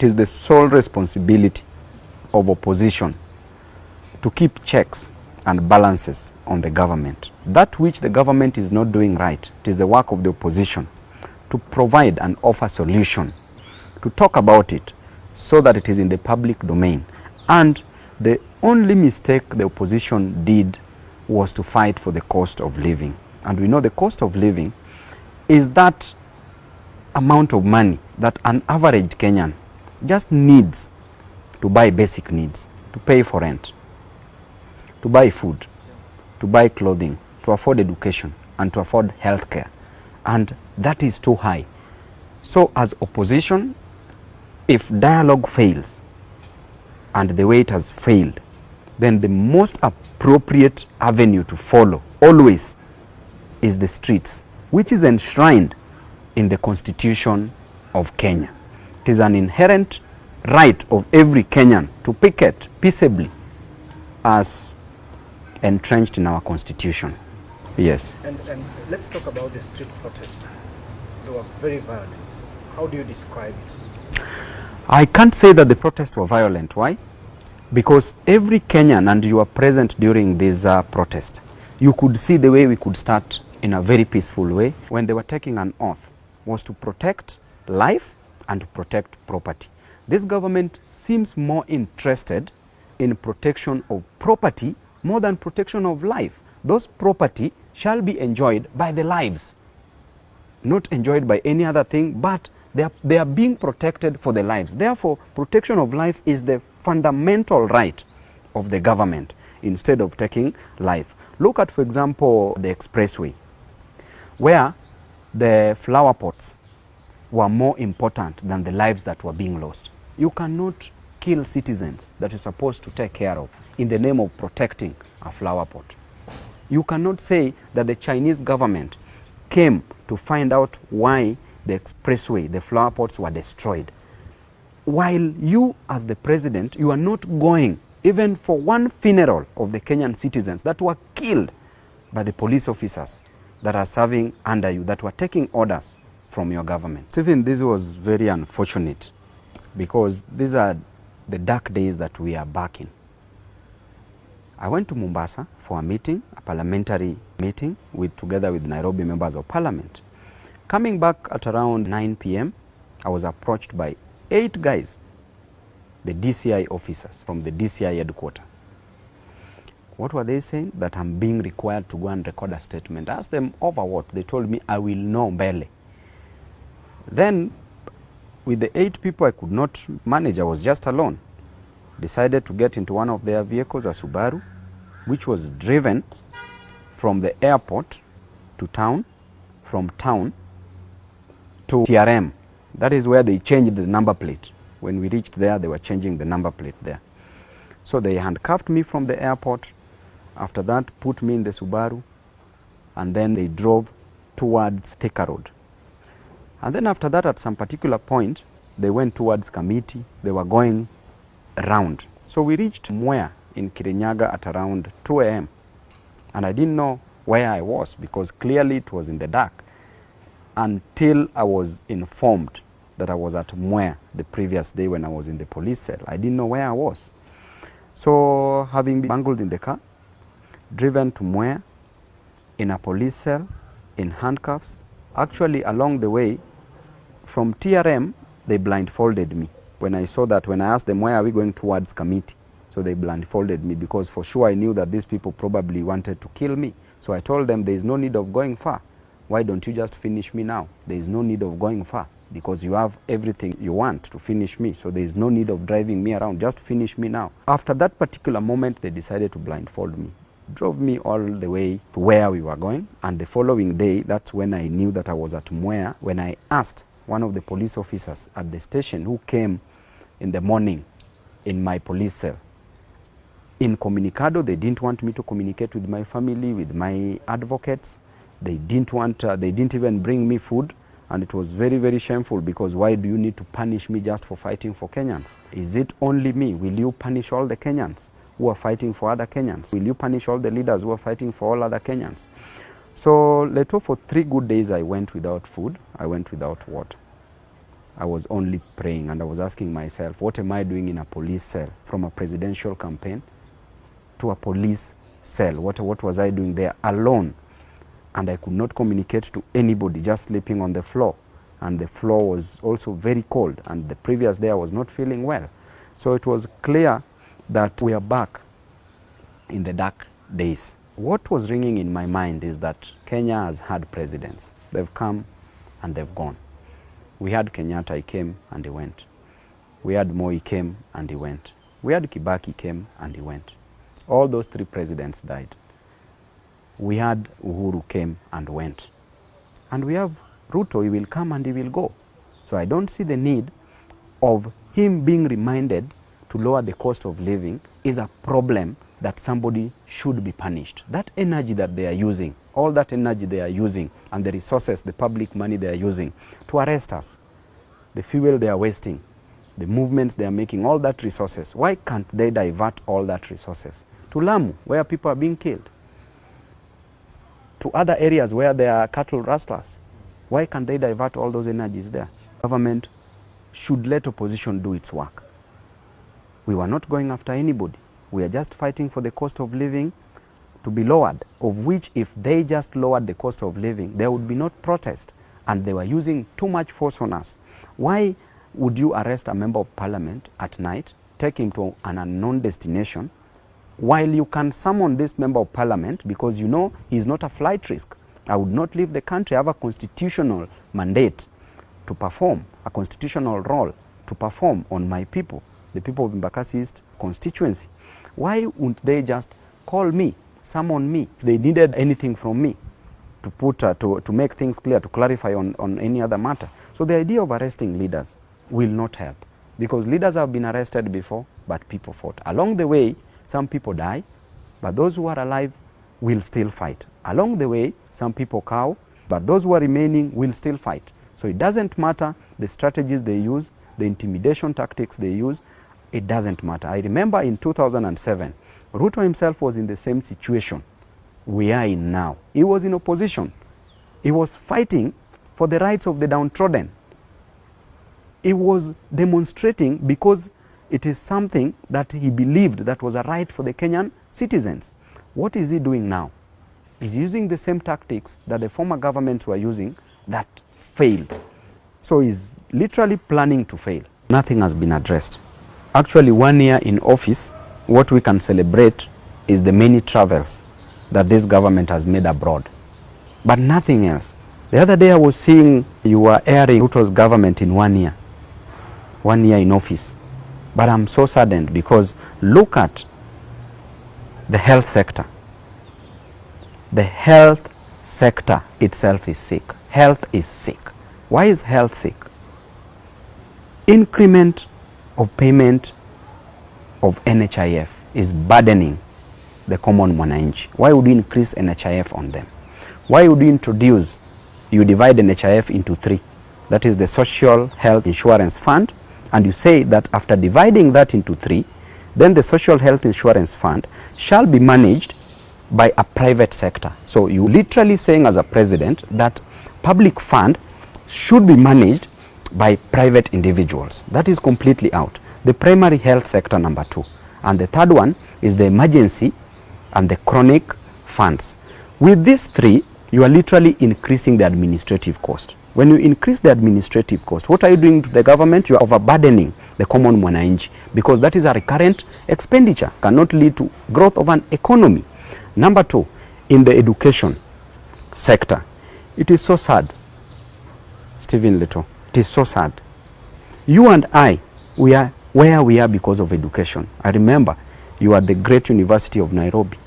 it is the sole responsibility of opposition to keep checks and balances on the government. That which the government is not doing right, it is the work of the opposition to provide and offer solution, to talk about it so that it is in the public domain. And the only mistake the opposition did was to fight for the cost of living. And we know the cost of living is that amount of money that an average Kenyan just needs to buy basic needs, to pay for rent, to buy food, to buy clothing, to afford education, and to afford healthcare. And that is too high. So as opposition, if dialogue fails, and the way it has failed, then the most appropriate avenue to follow always is the streets, which is enshrined in the Constitution of Kenya. It is an inherent right of every Kenyan to picket peaceably as entrenched in our Constitution. Yes. And let's talk about the street protest. They were very violent. How do you describe it? I can't say that the protests were violent. Why? Because every Kenyan, and you were present during this protest, you could see the way we could start in a very peaceful way when they were taking an oath was to protect life and to protect property. This government seems more interested in protection of property more than protection of life. Those property shall be enjoyed by the lives, not enjoyed by any other thing, but they are being protected for the lives. Therefore, protection of life is the fundamental right of the government instead of taking life. Look at, for example, the expressway, where the flower pots were more important than the lives that were being lost. You cannot kill citizens that you're supposed to take care of in the name of protecting a flower pot. You cannot say that the Chinese government came to find out why the expressway, the flower pots were destroyed, while you as the president, you are not going even for one funeral of the Kenyan citizens that were killed by the police officers that are serving under you, that were taking orders from your government. Even this was very unfortunate because these are the dark days that we are back in. I went to Mombasa for a meeting, a parliamentary meeting together with Nairobi members of parliament. Coming back at around 9 p.m., I was approached by 8 guys, the DCI officers from the DCI headquarters. What were they saying? That I'm being required to go and record a statement. I asked them over what? They told me I will know mbele. Then, with the 8 people I could not manage, I was just alone. Decided to get into one of their vehicles, a Subaru, which was driven from the airport to town, from town to TRM. That is where they changed the number plate. When we reached there, they were changing the number plate there. So they handcuffed me from the airport. After that, put me in the Subaru, and then they drove towards Thika Road. And then after that, at some particular point, they went towards Kamiti. They were going around. So we reached Mwea in Kirinyaga at around 2 a.m. And I didn't know where I was because clearly it was in the dark until I was informed that I was at Mwea the previous day when I was in the police cell. I didn't know where I was. So having been bungled in the car, driven to Mwea in a police cell, in handcuffs, actually along the way from TRM, they blindfolded me. When I saw that, when I asked them, why are we going towards Kamiti? So they blindfolded me because for sure I knew that these people probably wanted to kill me. So I told them there is no need of going far. Why don't you just finish me now? There is no need of going far because you have everything you want to finish me. So there is no need of driving me around. Just finish me now. After that particular moment, they decided to blindfold me. Drove me all the way to where we were going. And the following day, that's when I knew that I was at Mwea, when I asked one of the police officers at the station who came in the morning in my police cell. In Communicado, they didn't want me to communicate with my family, with my advocates. They didn't even bring me food. And it was very, very shameful because why do you need to punish me just for fighting for Kenyans? Is it only me? Will you punish all the Kenyans who are fighting for other Kenyans? Will you punish all the leaders who are fighting for all other Kenyans? So later for 3 good days, I went without food. I went without water. I was only praying, and I was asking myself, what am I doing in a police cell from a presidential campaign to a police cell? What was I doing there alone? And I could not communicate to anybody, just sleeping on the floor. And the floor was also very cold, and the previous day I was not feeling well. So it was clear that we are back in the dark days. What was ringing in my mind is that Kenya has had presidents. They've come and they've gone. We had Kenyatta, he came and he went. We had Moi, he came and he went. We had Kibaki, he came and he went. All those three presidents died. We had Uhuru, came and went. And we have Ruto, he will come and he will go. So I don't see the need of him being reminded to lower the cost of living is a problem that somebody should be punished. That energy that they are using, all that energy they are using, and the resources, the public money they are using to arrest us, the fuel they are wasting, the movements they are making, all that resources, why can't they divert all that resources to Lamu, where people are being killed, to other areas where there are cattle rustlers? Why can't they divert all those energies there? Government should let opposition do its work. We were not going after anybody. We are just fighting for the cost of living to be lowered, of which if they just lowered the cost of living, there would be not protest, and they were using too much force on us. Why would you arrest a member of parliament at night, take him to an unknown destination, while you can summon this member of parliament because you know he is not a flight risk? I would not leave the country. I have a constitutional mandate to perform, a constitutional role to perform on my people, the people of Embakasi East constituency. Why wouldn't they just call me, summon me, if they needed anything from me to put to make things clear, to clarify on any other matter? So the idea of arresting leaders will not help, because leaders have been arrested before, but people fought. Along the way, some people die, but those who are alive will still fight. Along the way, some people cow, but those who are remaining will still fight. So it doesn't matter the strategies they use, the intimidation tactics they use, it doesn't matter. I remember in 2007, Ruto himself was in the same situation we are in now. He was in opposition. He was fighting for the rights of the downtrodden. He was demonstrating because it is something that he believed that was a right for the Kenyan citizens. What is he doing now? He's using the same tactics that the former governments were using that failed. So he's literally planning to fail. Nothing has been addressed. Actually, 1 year in office, what we can celebrate is the many travels that this government has made abroad, but nothing else. The other day I was seeing you were airing Ruto's government in 1 year. 1 year in office. But I'm so saddened because look at the health sector. The health sector itself is sick. Health is sick. Why is health sick? Increment of payment of NHIF is burdening the common mwananchi. Why would you increase NHIF on them? Why would you divide NHIF into 3? That is the Social Health Insurance Fund, and you say that after dividing that into 3, then the Social Health Insurance Fund shall be managed by a private sector. So you literally saying as a president that public fund should be managed by private individuals. That is completely out. The primary health sector, number 2. And the third one is the emergency and the chronic funds. With these 3, you are literally increasing the administrative cost. When you increase the administrative cost, what are you doing to the government? You are overburdening the common mwananchi, because that is a recurrent expenditure, cannot lead to growth of an economy. Number 2, in the education sector, it is so sad, Stephen Leto, it is so sad. You and I, we are where we are because of education. I remember you are the great University of Nairobi.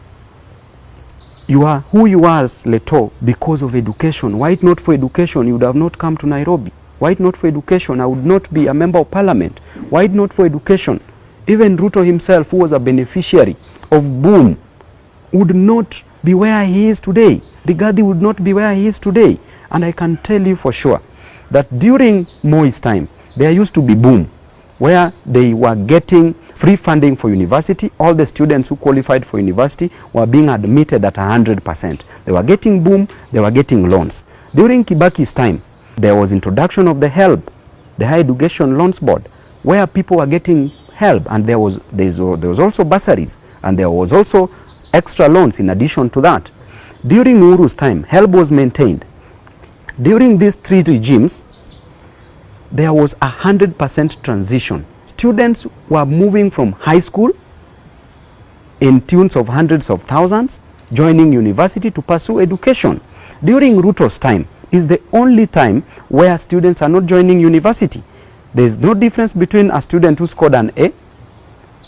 You are who you are as Leto because of education. Why not for education, you would have not come to Nairobi. Why not for education, I would not be a member of parliament. Why not for education? Even Ruto himself, who was a beneficiary of boom, would not be where he is today. Rigathi would not be where he is today. And I can tell you for sure that during Moi's time, there used to be boom, where they were getting free funding for university. All the students who qualified for university were being admitted at 100%. They were getting boom, they were getting loans. During Kibaki's time, there was introduction of the HELB the Higher Education Loans Board, where people were getting help, and there was also bursaries, and there was also extra loans in addition to that. During Uhuru's time, help was maintained. During these three regimes, there was 100% transition. Students were moving from high school in tunes of hundreds of thousands, joining university to pursue education. During Ruto's time is the only time where students are not joining university. There is no difference between a student who scored an A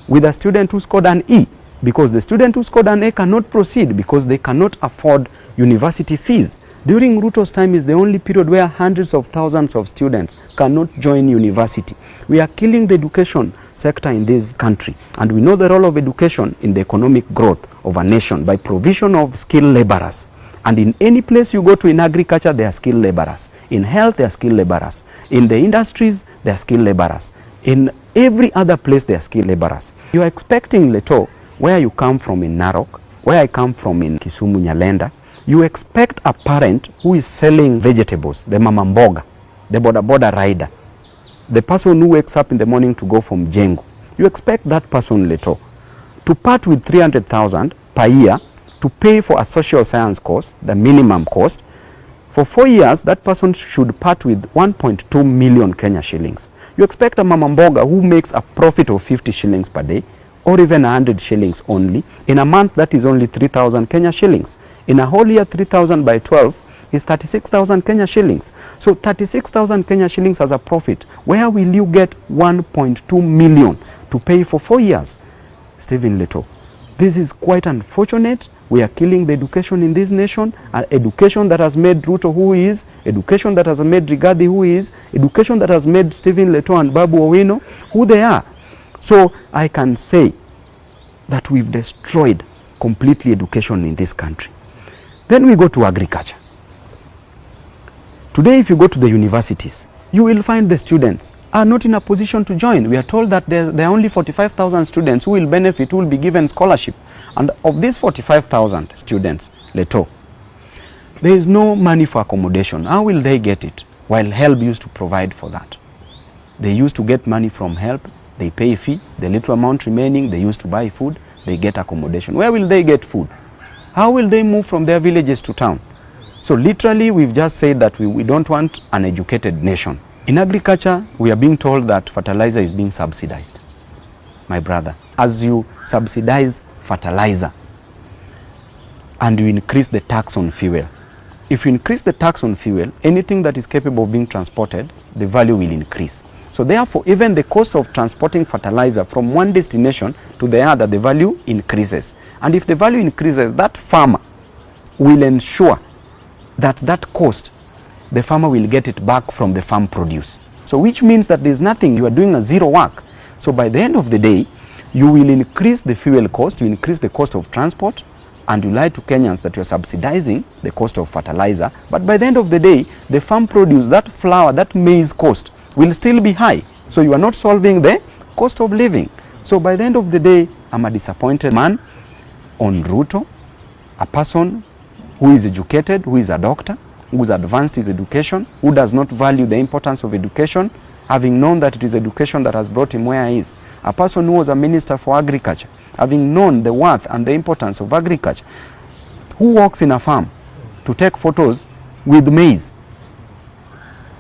with a student who scored an E, because the student who scored an A cannot proceed because they cannot afford university fees. During Ruto's time is the only period where hundreds of thousands of students cannot join university. We are killing the education sector in this country, and we know the role of education in the economic growth of a nation by provision of skilled laborers. And in any place you go to in agriculture, there are skilled laborers. In health, there are skilled laborers. In the industries, there are skilled laborers. In every other place, there are skilled laborers. You are expecting, Leto, where you come from in Narok, where I come from in Kisumu, Nyalenda, you expect a parent who is selling vegetables, the mama mboga, the boda rider, the person who wakes up in the morning to go from Jengu. You expect that person, Leto, to part with 300,000 per year to pay for a social science course, the minimum cost. For 4 years, that person should part with 1.2 million Kenya shillings. You expect a mama mboga who makes a profit of 50 shillings per day, or even 100 shillings only. In a month, that is only 3,000 Kenya shillings. In a whole year, 3,000 by 12 is 36,000 Kenya shillings. So 36,000 Kenya shillings as a profit. Where will you get 1.2 million to pay for 4 years? Stephen Leto, this is quite unfortunate. We are killing the education in this nation, an education that has made Ruto who he is, education that has made Rigathi who he is, education that has made Stephen Leto and Babu Owino who they are. So I can say that we've destroyed completely education in this country. Then we go to agriculture. Today, if you go to the universities, you will find the students are not in a position to join. We are told that there are only 45,000 students who will benefit, who will be given scholarship. And of these 45,000 students, Leto, there is no money for accommodation. How will they get it? While HELB used to provide for that. They used to get money from HELB. They pay a fee, the little amount remaining, they used to buy food, they get accommodation. Where will they get food? How will they move from their villages to town? So literally, we've just said that we don't want an educated nation. In agriculture, we are being told that fertilizer is being subsidized. My brother, as you subsidize fertilizer and you increase the tax on fuel, if you increase the tax on fuel, anything that is capable of being transported, the value will increase. So therefore, even the cost of transporting fertilizer from one destination to the other, the value increases. And if the value increases, that farmer will ensure that that cost, the farmer will get it back from the farm produce. So which means that there's nothing, you are doing a zero work. So by the end of the day, you will increase the fuel cost, you increase the cost of transport, and you lie to Kenyans that you're subsidizing the cost of fertilizer. But by the end of the day, the farm produce, that flour, that maize cost, will still be high. So you are not solving the cost of living. So by the end of the day, I'm a disappointed man on Ruto, a person who is educated, who is a doctor, who is advanced his education, who does not value the importance of education, having known that it is education that has brought him where he is. A person who was a minister for agriculture, having known the worth and the importance of agriculture, who works in a farm to take photos with maize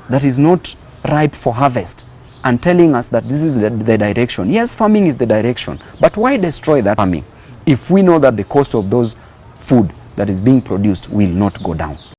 that is not ripe for harvest and telling us that this is the direction. Yes, farming is the direction, but why destroy that farming if we know that the cost of those food that is being produced will not go down?